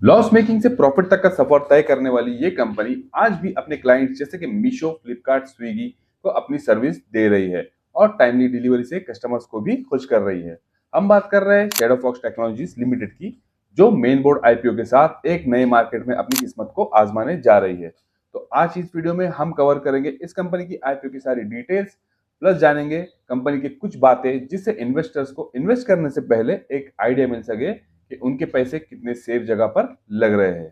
Loss making से profit तक का सफर तय करने वाली ये कंपनी आज भी अपने क्लाइंट्स जैसे कि मीशो, फ्लिपकार्ट, स्विगी को अपनी सर्विस दे रही है और टाइमली डिलीवरी से कस्टमर्स को भी खुश कर रही है। हम बात कर रहे हैं शैडो फॉक्स टेक्नोलॉजीज लिमिटेड की, जो मेन बोर्ड आईपीओ के साथ एक नए मार्केट में अपनी किस्मत को आजमाने जा रही है। तो आज इस वीडियो में हम कवर करेंगे इस कंपनी की आईपीओ की सारी डिटेल्स, प्लस जानेंगे कंपनी की कुछ बातें जिससे इन्वेस्टर्स को इन्वेस्ट करने से पहले एक आइडिया मिल सके कि उनके पैसे कितने सेफ जगह पर लग रहे हैं।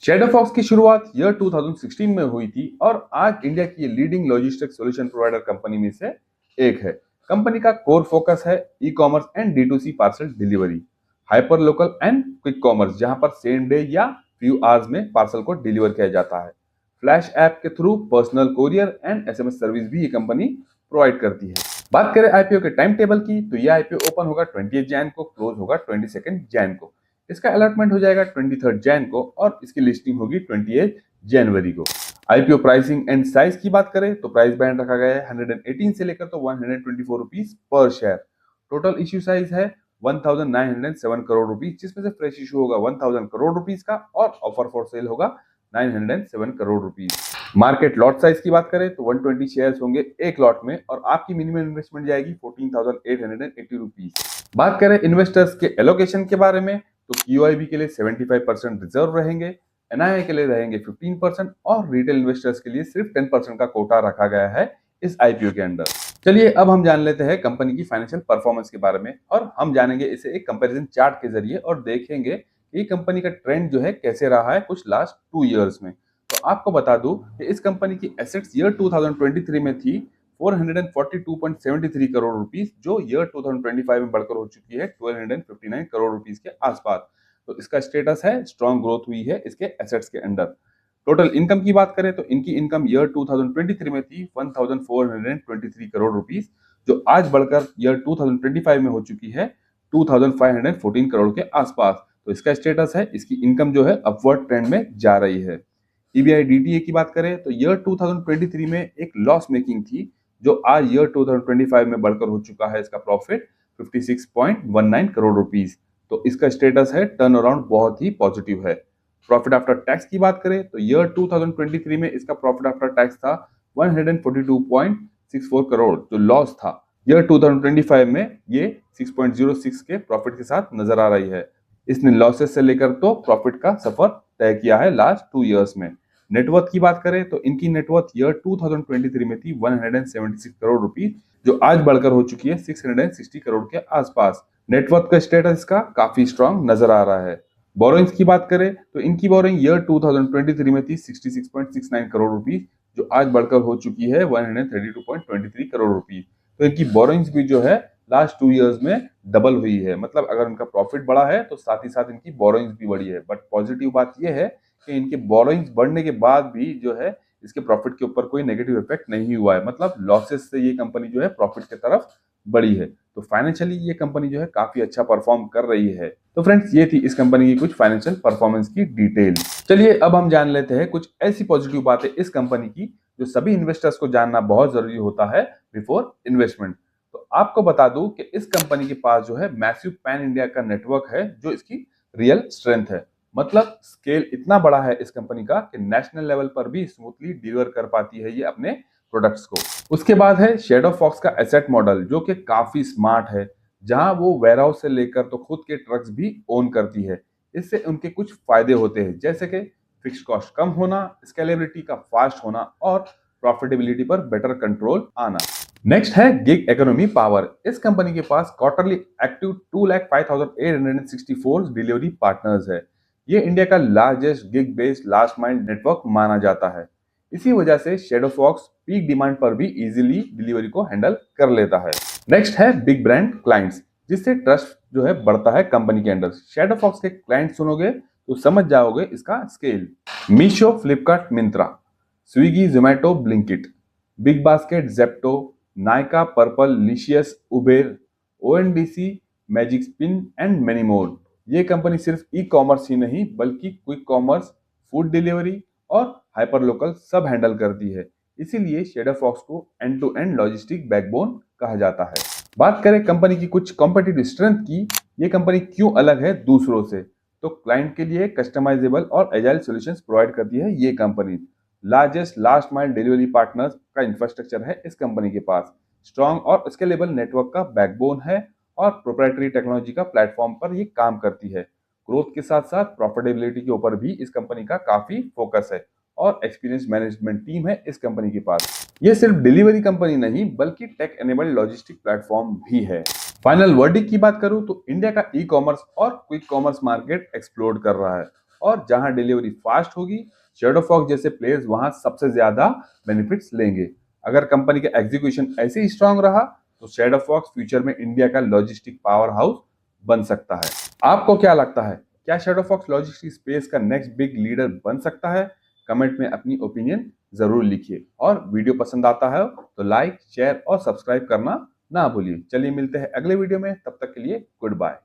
शैडो फॉक्स की शुरुआत ईयर 2016 में हुई थी और आज इंडिया की leading logistic solution provider company में से एक है। कंपनी का कोर फोकस है e commerce and D two C parcel delivery, hyper local and quick commerce, जहां पर सेम डे या फ्यू आवर्स में पार्सल को डिलीवर किया जाता है। फ्लैश ऐप के through personal courier and SMS service भी ये कंपनी प्रोवाइड करती है। बात करें आईपीओ के टाइम टेबल की, तो यह आईपीओ ओपन होगा 20 जैन को, क्लोज होगा 22 जैन को। इसका अलॉटमेंट हो जाएगा 23 जैन को और इसकी लिस्टिंग होगी 28 जनवरी को। आईपीओ प्राइसिंग एंड साइज की बात करें तो प्राइस बैंड रखा गया है 118 से लेकर तो 124 rupees per share. Total issue size है 1907 करोड़ रुपीज, जिसमें से फ्रेश इशू होगा 1000 करोड़ रुपीज का और ऑफर फॉर सेल होगा 907 crore rupees. Market lot size की बात करें तो 120 शेयर्स होंगे एक लॉट में और आपकी मिनिमम इन्वेस्टमेंट जाएगी 14,880 रुपीज। बात करें इन्वेस्टर्स के एलोकेशन के बारे में, तो क्यूआईबी के लिए 75% रिजर्व रहेंगे, एनआईआई के लिए रहेंगे 15% और रिटेल इन्वेस्टर्स के लिए सिर्फ 10% का कोटा रखा गया है इस आईपीओ के अंदर। चलिए अब हम जान लेते हैं कंपनी की फाइनेंशियल परफॉर्मेंस के बारे में और हम जानेंगे इसे एक कंपैरिजन चार्ट के जरिए और देखेंगे कि कंपनी का ट्रेंड जो है कैसे रहा है कुछ लास्ट 2 इयर्स में। तो आपको बता दूं कि इस कंपनी की एसेट्स ईयर 2023 में थी 442.73 करोड़ रुपीस, जो ईयर 2025 में बढ़कर हो चुकी है 1259 करोड़ रुपीस के आसपास। तो इसका स्टेटस है स्ट्रॉन्ग ग्रोथ हुई है इसके एसेट्स के अंडर। टोटल इनकम की बात करें तो इनकी इनकम ईयर 2023 में थी 1423 करोड़ रुपीस, जो आज बढ़कर ईयर 2025 में हो चुकी है 2514 करोड़ के आसपास। तो इसका स्टेटस है इसकी इनकम जो है अपवर्ड ट्रेंड में जा रही है। ईबीआई डीटीए की बात करें तो ईयर 2023 में एक लॉस मेकिंग थी, जो आज ईयर 2025 में बढ़कर हो चुका है इसका प्रॉफिट 56.19 करोड़ रुपीस। तो इसका स्टेटस है टर्न अराउंड बहुत ही पॉजिटिव है। प्रॉफिट आफ्टर टैक्स की बात करें तो ईयर 2023 में इसका प्रॉफिट आफ्टर टैक्स था 142.64 करोड़, जो लॉस था ईयर 2025 में ये 6.06 के प्रॉफिट के साथ नजर आ रही है। इसने लॉसेस से लेकर तो प्रॉफिट का सफर तय किया है लास्ट 2 इयर्स में। नेटवर्थ की बात करें तो इनकी नेटवर्थ ईयर 2023 में थी 176 करोड़ रुपीस, जो आज बढ़कर हो चुकी है 660 करोड़ के आसपास। नेटवर्थ का स्टेटस इसका काफी स्ट्रांग नजर आ रहा है। बोरोइंग्स की बात करें तो इनकी बोरोइंग ईयर 2023 में थी 66.69 करोड़ रुपीस, जो आज बढ़कर हो चुकी है 132.23 करोड़ रुपीस। तो इनकी बोरोइंग्स भी जो है लास्ट 2 इयर्स में डबल हुई है। मतलब अगर इनका प्रॉफिट बढ़ा है तो साथ ही साथ इनकी बोरोइंग्स भी बढ़ी है। बट पॉजिटिव बात यह है कि इनके बोरोइंग्स बढ़ने के बाद भी जो है इसके प्रॉफिट के ऊपर कोई नेगेटिव इफेक्ट नहीं हुआ है। मतलब लॉसेस से ये कंपनी जो है प्रॉफिट की तरफ बढ़ी है। तो फाइनेंशियली ये कंपनी जो है काफी अच्छा परफॉर्म कर रही है। तो फ्रेंड्स, ये थी इस कंपनी की कुछ फाइनेंशियल परफॉर्मेंस की डिटेल। चलिए अब हम जान लेते हैं कुछ ऐसी पॉजिटिव बातें इस कंपनी की जो सभी इन्वेस्टर्स को जानना बहुत जरूरी होता है बिफोर इन्वेस्टमेंट। तो आपको बता दूं कि इस कंपनी के पास जो है मैसिव पैन इंडिया का नेटवर्क है, जो इसकी रियल स्ट्रेंथ है। मतलब स्केल इतना बड़ा है इस कंपनी का कि नेशनल लेवल पर भी स्मूथली डिलीवर कर पाती है ये अपने प्रोडक्ट्स को। उसके बाद है शैडो फॉक्स का एसेट मॉडल, जो कि काफी स्मार्ट है, जहां वो वेयरहाउस से लेकर तो खुद के ट्रक्स भी ओन करती है। इससे उनके कुछ फायदे होते हैं, जैसे कि फिक्स कॉस्ट कम होना, स्केलेबिलिटी का फास्ट होना और प्रॉफिटेबिलिटी पर बेटर कंट्रोल आना। नेक्स्ट है गिग इकोनॉमी पावर। इस कंपनी के पास क्वार्टरली एक्टिव 2,05,864 डिलीवरी पार्टनर्स है। ये इंडिया का largest gig based last mile network माना जाता है। इसी वजह से शैडो फॉक्स पीक डिमांड पर भी इजीली डिलीवरी को हैंडल कर लेता है। नेक्स्ट है बिग ब्रांड क्लाइंट्स, जिससे ट्रस्ट जो है बढ़ता है कंपनी के अंदर। शैडो फॉक्स के क्लाइंट सुनोगे तो समझ जाओगे इसका scale. Meesho, Flipkart, Myntra, Swiggy, Zomato, Blinkit, Big Basket, Zepto, Nykaa, Purplle, Licious, Uber, ONDC, Magicpin and many more. ये कंपनी सिर्फ ई कॉमर्स ही नहीं बल्कि क्विक कॉमर्स, फूड डिलीवरी और हाइपर लोकल सब हैंडल करती है। इसीलिए शैडो फॉक्स को end to end logistic backbone कहा जाता है। बात करें कंपनी की कुछ कॉम्पिटिटिव स्ट्रेंथ की, ये कंपनी क्यों अलग है दूसरों से, तो क्लाइंट के लिए कस्टमाइजेबल और एजाइल सॉल्यूशंस प्रोवाइड करती है ये company. Largest last mile delivery partners का इंफ्रास्ट्रक्चर है इस कंपनी के पास। स्ट्रॉन्ग और स्केलेबल नेटवर्क का बैकबोन है और प्रोप्राइटरी टेक्नोलॉजी का प्लेटफॉर्म पर ये काम करती है। ग्रोथ के साथ साथ प्रॉफिटेबिलिटी के ऊपर भी इस कंपनी का काफी फोकस है और एक्सपीरियंस मैनेजमेंट टीम है इस कंपनी के पास। ये सिर्फ डिलीवरी कंपनी नहीं बल्कि टेक एनेबल्ड लॉजिस्टिक प्लेटफॉर्म भी है। फाइनल वर्डिक की बात करूं तो इंडिया का ई कॉमर्स और क्विक कॉमर्स मार्केट एक्सप्लोर कर रहा है और जहां डिलीवरी फास्ट होगी, शेडो फॉक्स जैसे प्लेयर्स वहां सबसे ज्यादा बेनिफिट्स लेंगे। अगर कंपनी का एग्जीक्यूशन ऐसे ही स्ट्रांग रहा तो शेडो फॉक्स फ्यूचर में इंडिया का लॉजिस्टिक पावर हाउस बन सकता है। आपको क्या लगता है, क्या शेडो फॉक्स लॉजिस्टिक स्पेस का नेक्स्ट बिग लीडर बन सकता है? कमेंट में अपनी ओपिनियन जरूर लिखिए और वीडियो पसंद आता है तो लाइक शेयर और सब्सक्राइब करना ना भूलिए। चलिए मिलते हैं अगले वीडियो में, तब तक के लिए गुड बाय।